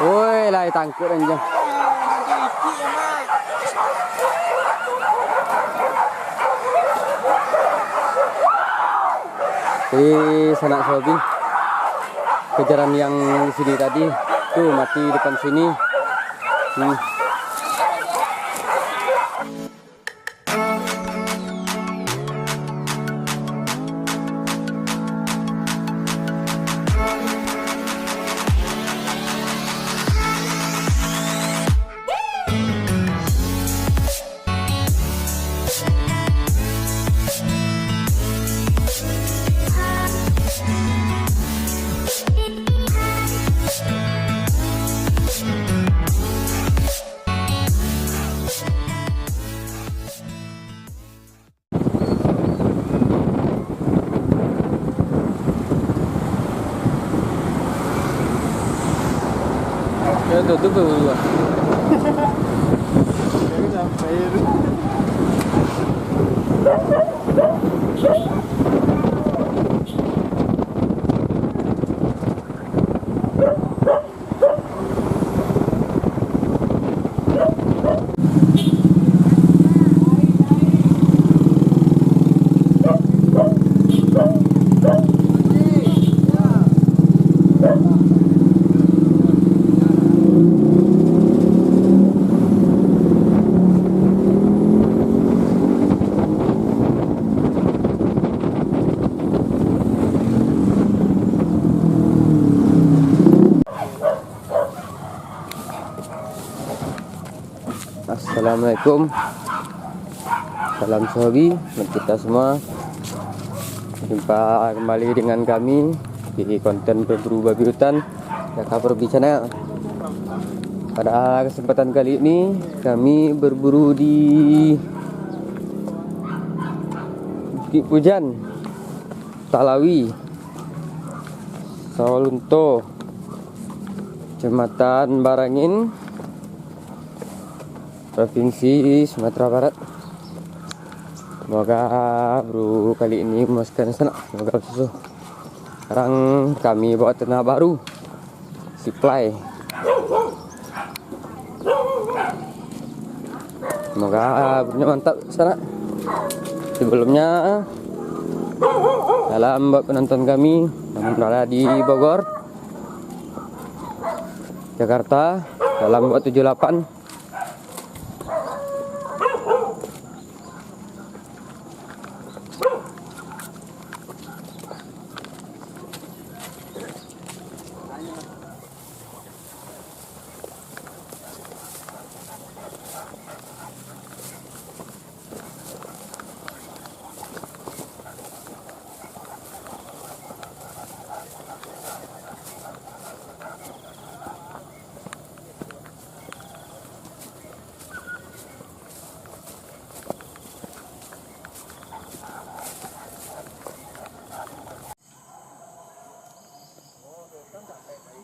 Woi, lai tangkut anjing. Di sanak sobi. Kejaran yang di sini tadi tuh mati depan sini. Ya tutup dulu. Assalamualaikum, salam sobi buat kita semua. Jumpa kembali dengan kami di konten berburu babi hutan Jaka Probi Channel. Pada kesempatan kali ini kami berburu di Bukit Pujan, Talawi, Sawalunto, Kecamatan Barangin, Provinsi Sumatera Barat. Semoga bro kali ini memuaskan sana. Semoga susu. Sekarang kami bawa tanah baru, supply. Semoga burnya mantap sana. Sebelumnya salam buat penonton kami yang berada di Bogor, Jakarta. Salam buat 78.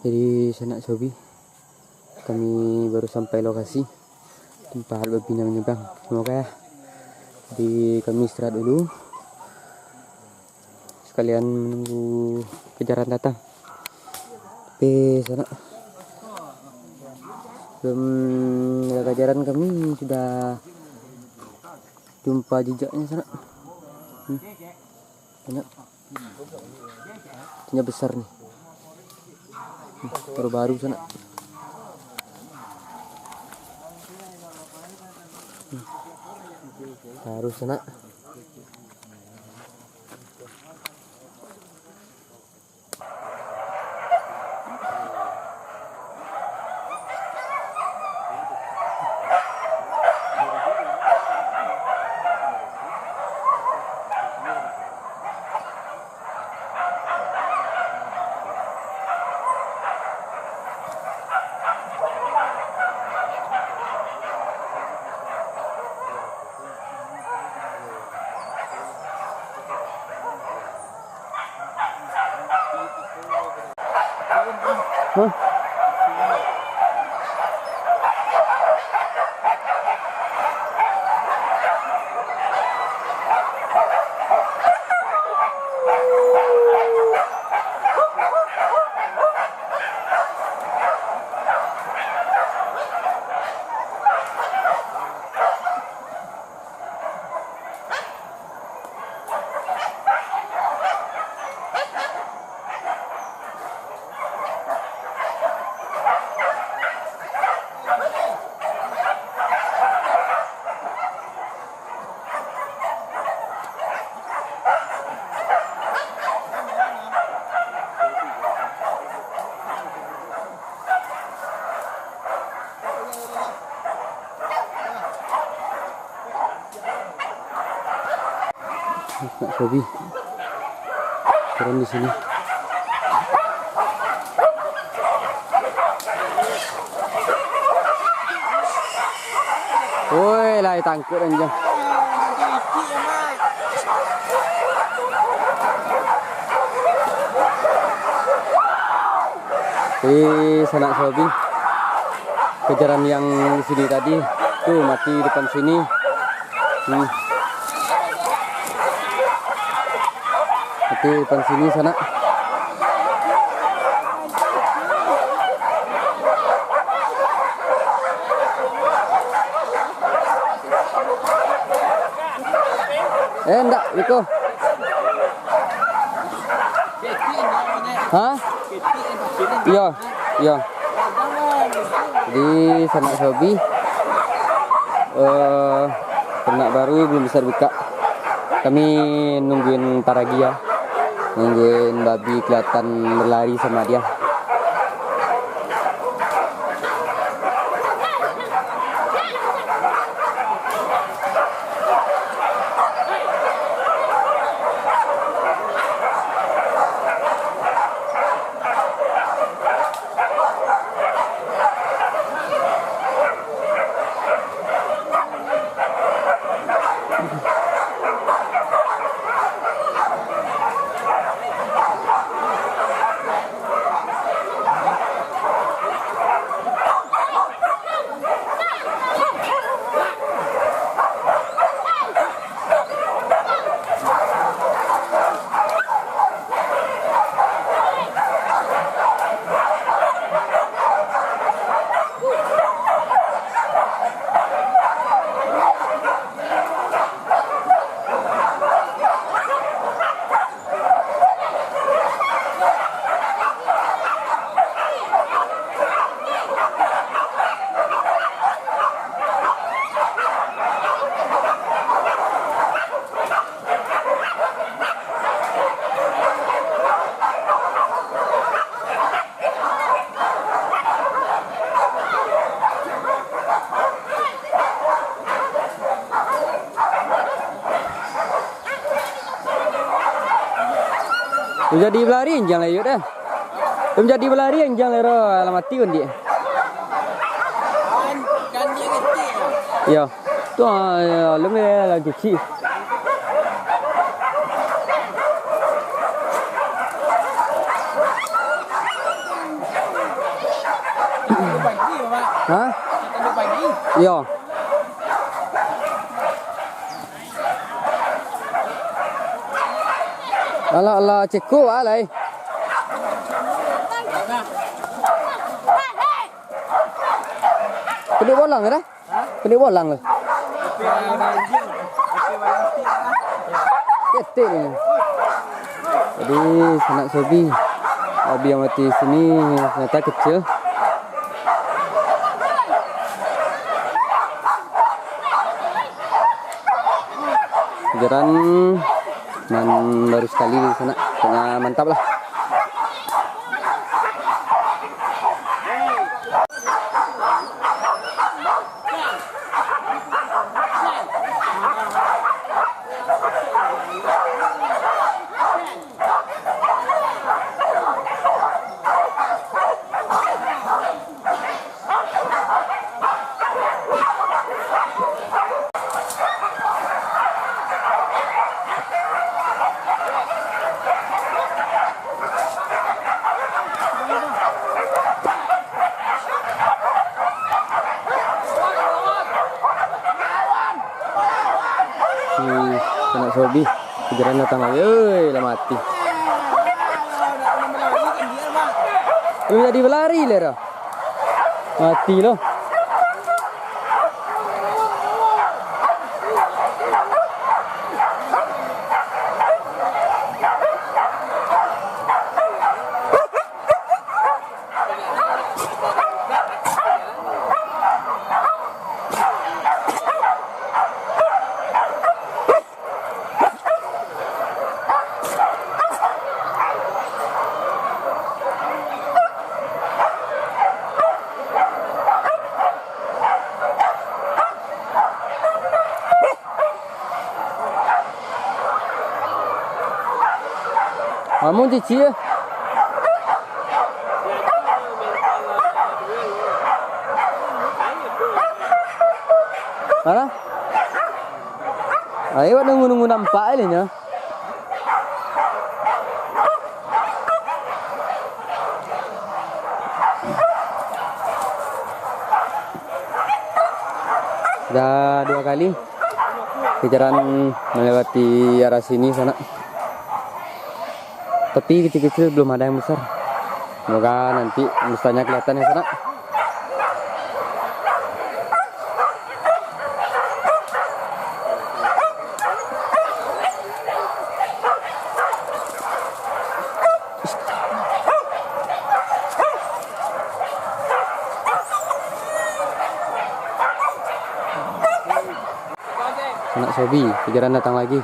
Jadi sanak sobi, kami baru sampai lokasi tempat babinya menyeberang. Semoga ya. Jadi kami istirahat dulu, sekalian menunggu kejaran datang. Tapi sanak belum ada kejaran, kami sudah jumpa jejaknya sanak. Banyak, jejaknya besar nih. Baru-baru sana. Baru sana. Hah? Nak Sobi. Turun di sini. Woi, lai tangkut anjing. Sanak Sobi. Kejaran yang di sini tadi tuh mati depan sini. Mati depan sini sana. Enggak, Riko. Hah? Iya, iya. Jadi Sanak Sobi ternak baru belum bisa buka. Kami nungguin Paragia, nungguin babi kelihatan berlari sama dia. Jadi berlari enjang lah yuk dah. Jadi berlari enjang lah ro alamat tiun dia. Kan dia kecil. Ya. Tu lemah lah kecil. Pagi, Pak. Hah? Kita pagi. Ya. Ala ceko alai. Kena bolang dah. Kena bolang lah. Ketik ni. Jadi Sanak Sobi. Babi yang mati sini ternyata kecil. Kejaran baru sekali di sana, kayaknya mantap lah. Sanak Sobi, kejaran datang lagi, lah mati. Jadi berlari lah, mati loh. Kamu cici ya? Mana? Ayo nunggu nampak ini ya. Sudah 2 kali kejaran melewati arah sini sana. Tapi kecil-kecil belum ada yang besar. Semoga nanti besarnya kelihatan yang sana. Anak Sobi, kejaran datang lagi.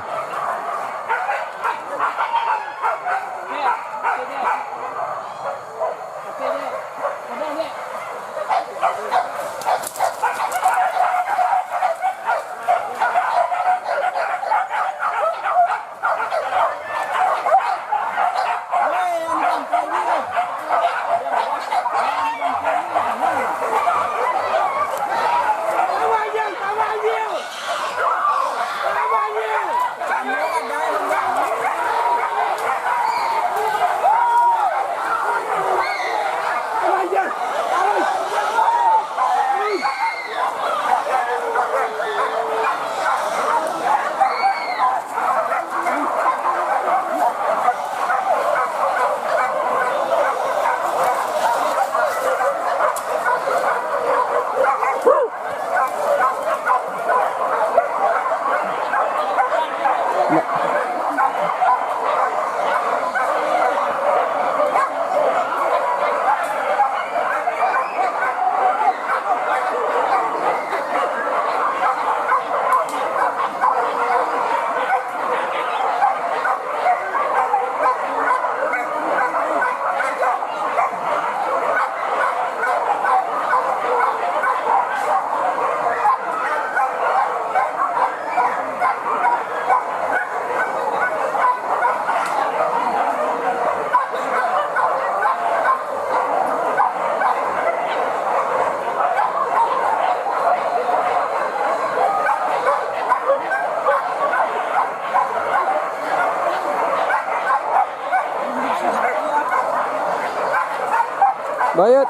Bayut.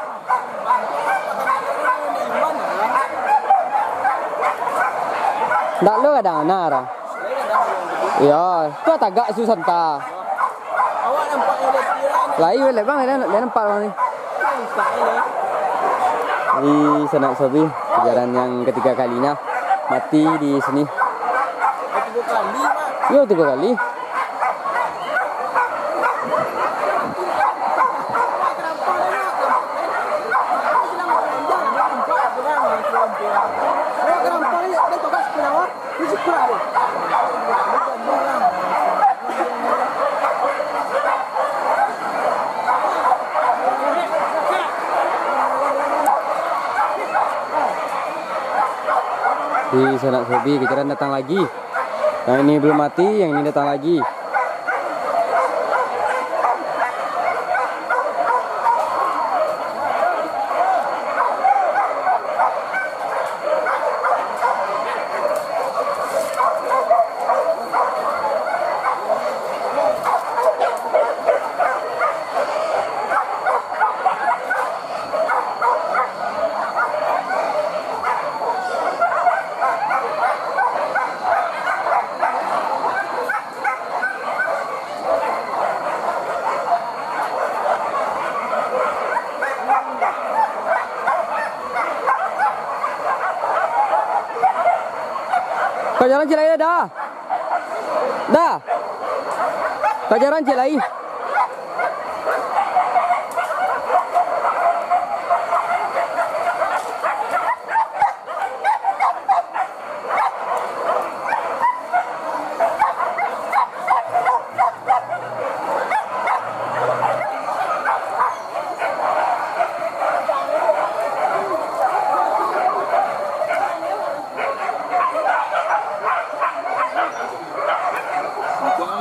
Ndak lo kadang nara. Ya, tu tagak susah ta. Awak nampak yang dia Lai wele bang, dia nampak bang ni. Di Sanak Sobi, kejaran yang ketiga kalinya mati di sini. 3 kali, Mak. Yo 3 kali. Di Sanak Sobi kejaran datang lagi. Yang ini belum mati, yang ini datang lagi. Kau jalan cilai dah. Dah. Kau jalan cilai.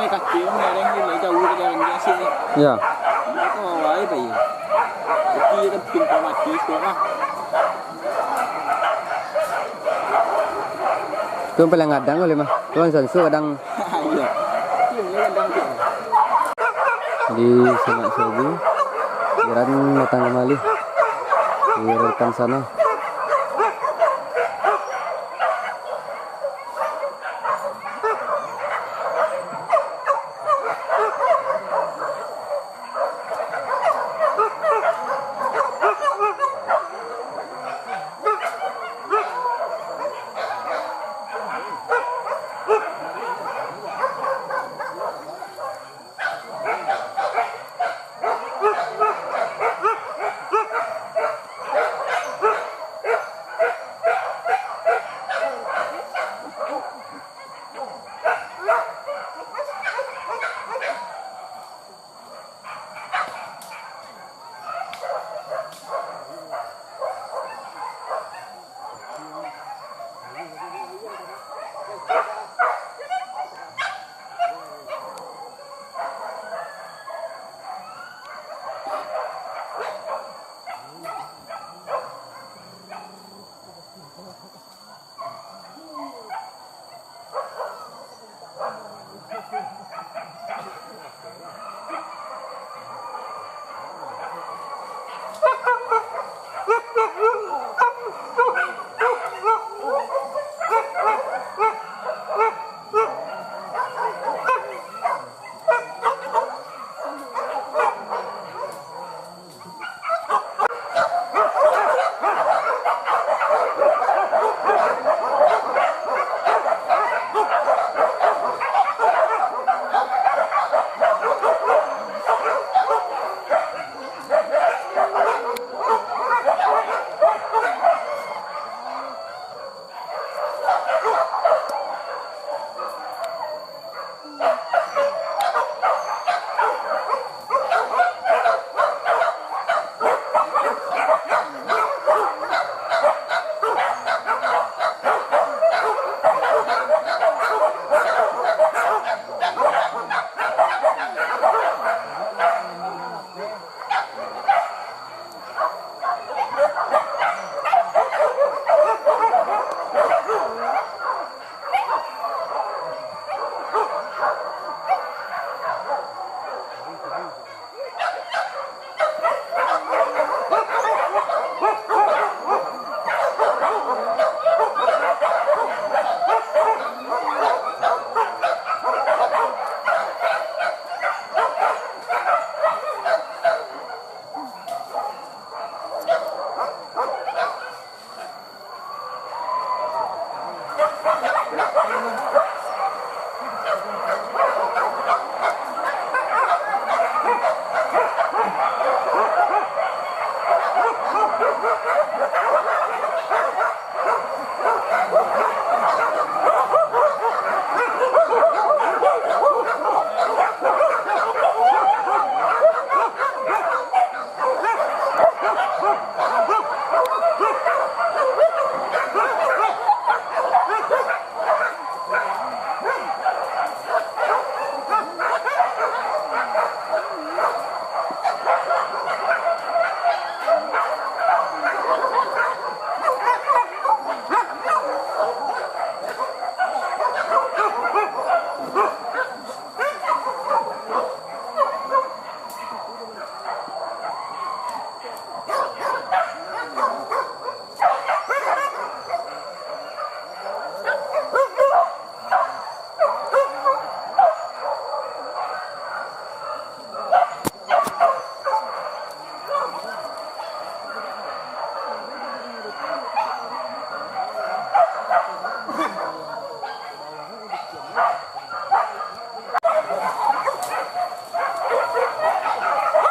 Kaki ni ada yang dia jauh ke jalan dia Ya. Oh, wae ta ya. Iki kan pintu mati kok. Tuh pala ngadang oleh mah. Tuan sansu kadang Iya. Iya, kadang tuh. di sana Sobi. Jalan datang kembali di rekan sana.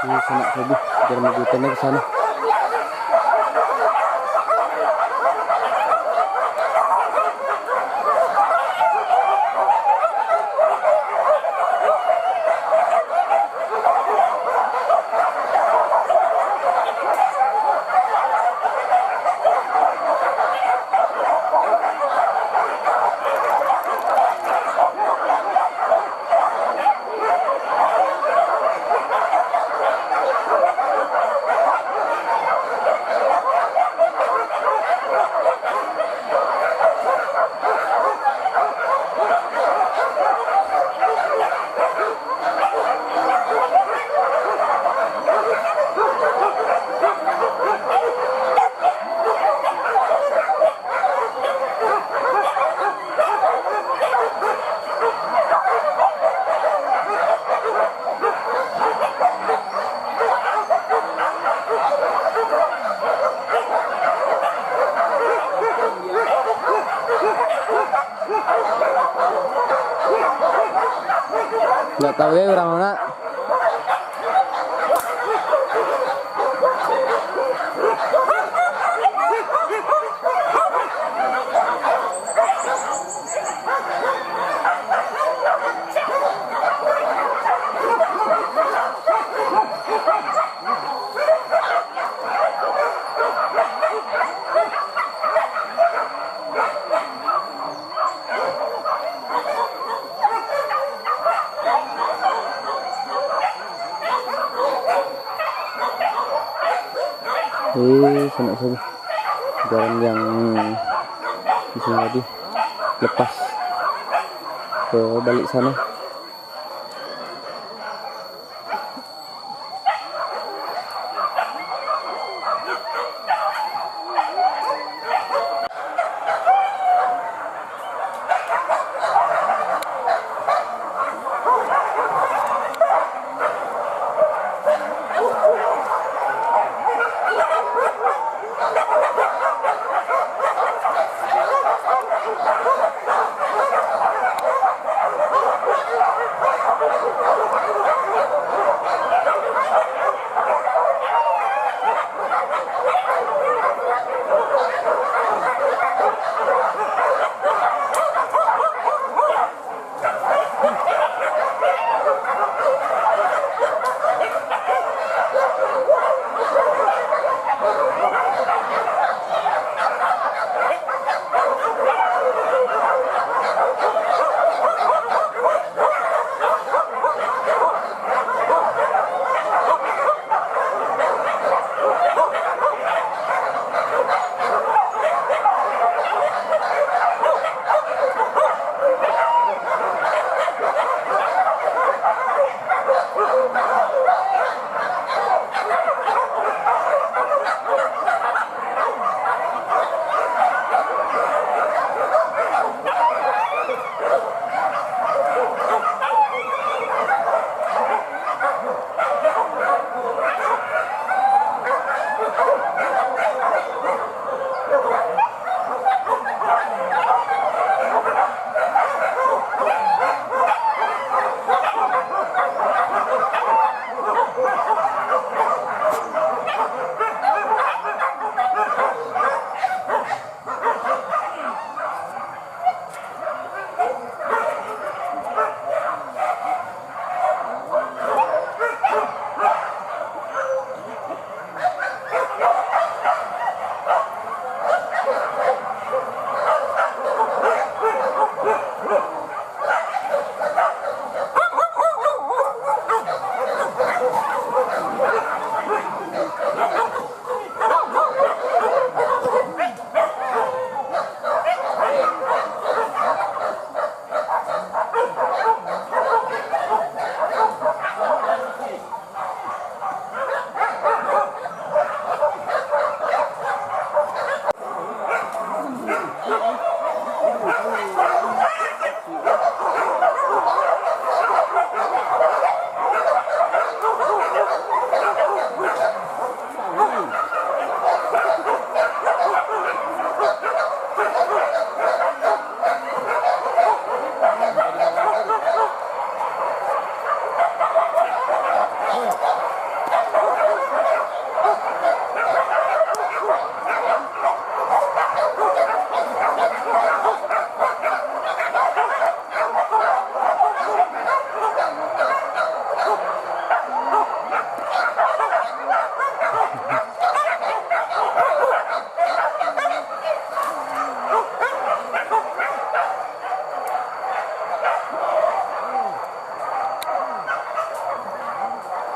Ini sana Sobi, biar majutannya ke sana. Nggak tahu ya orang mana. Sanak sobi garam yang di sini tadi lepas ke balik sana.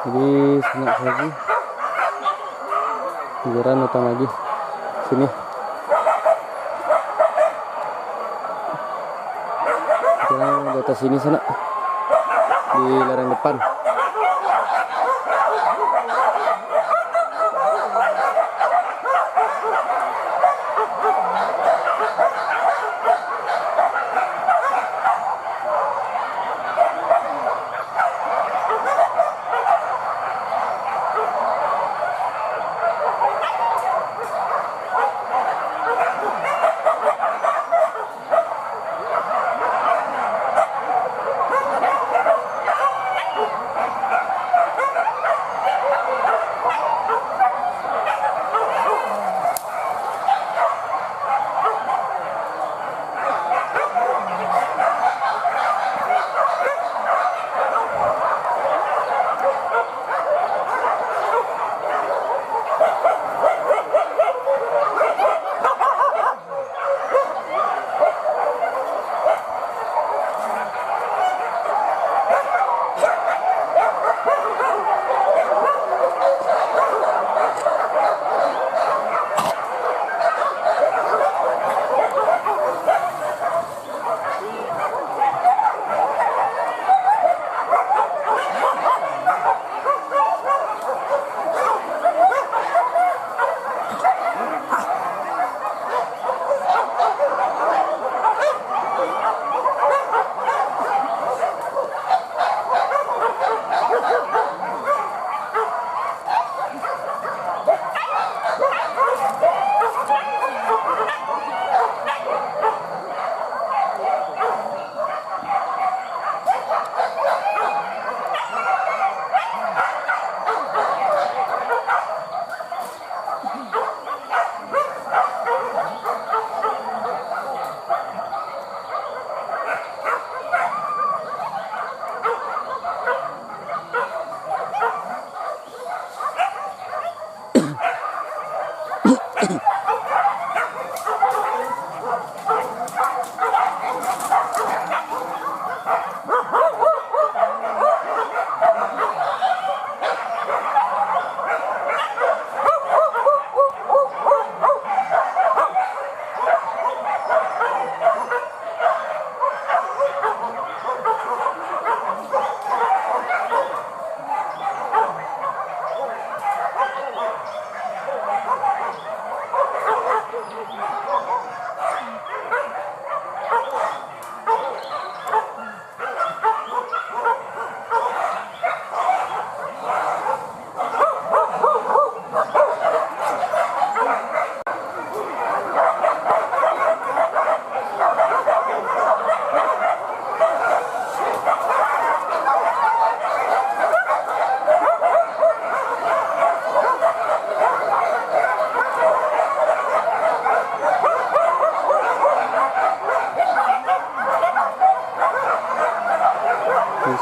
Jadi senak lagi giliran datang lagi sini. Kita di atas sini sana di lereng depan.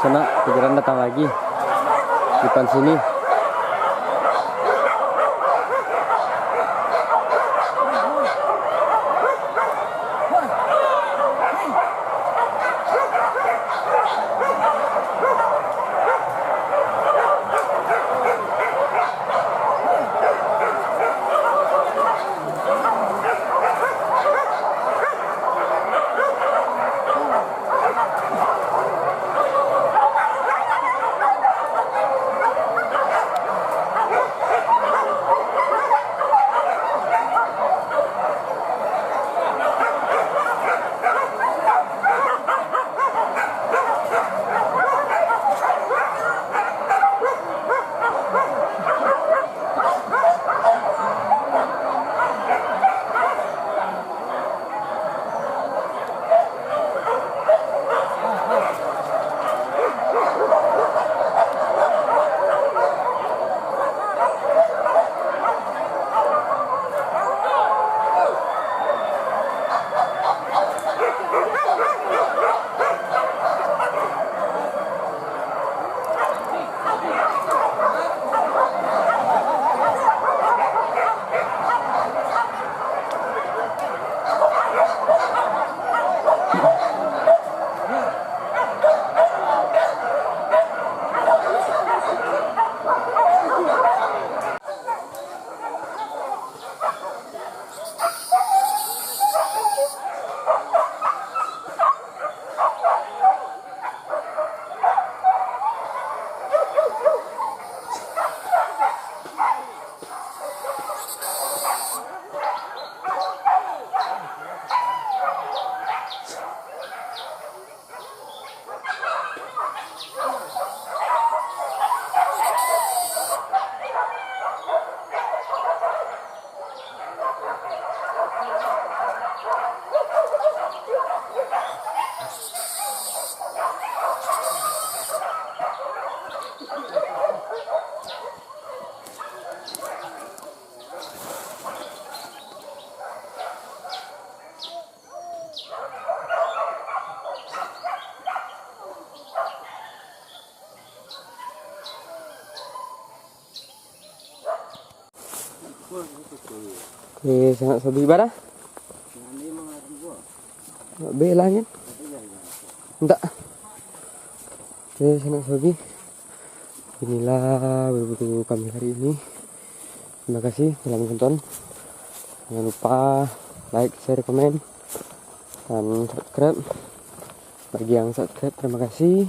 sana kejaran datang lagi depan sini. Oke, sangat sobi bara. Belangin. Enggak. Oke, sangat sobi. Inilah berburu kami hari ini. Terima kasih telah menonton. Jangan lupa like, share, komen, dan subscribe. Bagi yang subscribe, terima kasih.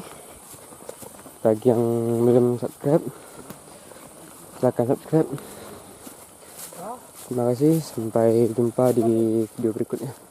Bagi yang belum subscribe, silakan subscribe. Terima kasih, sampai jumpa di video berikutnya.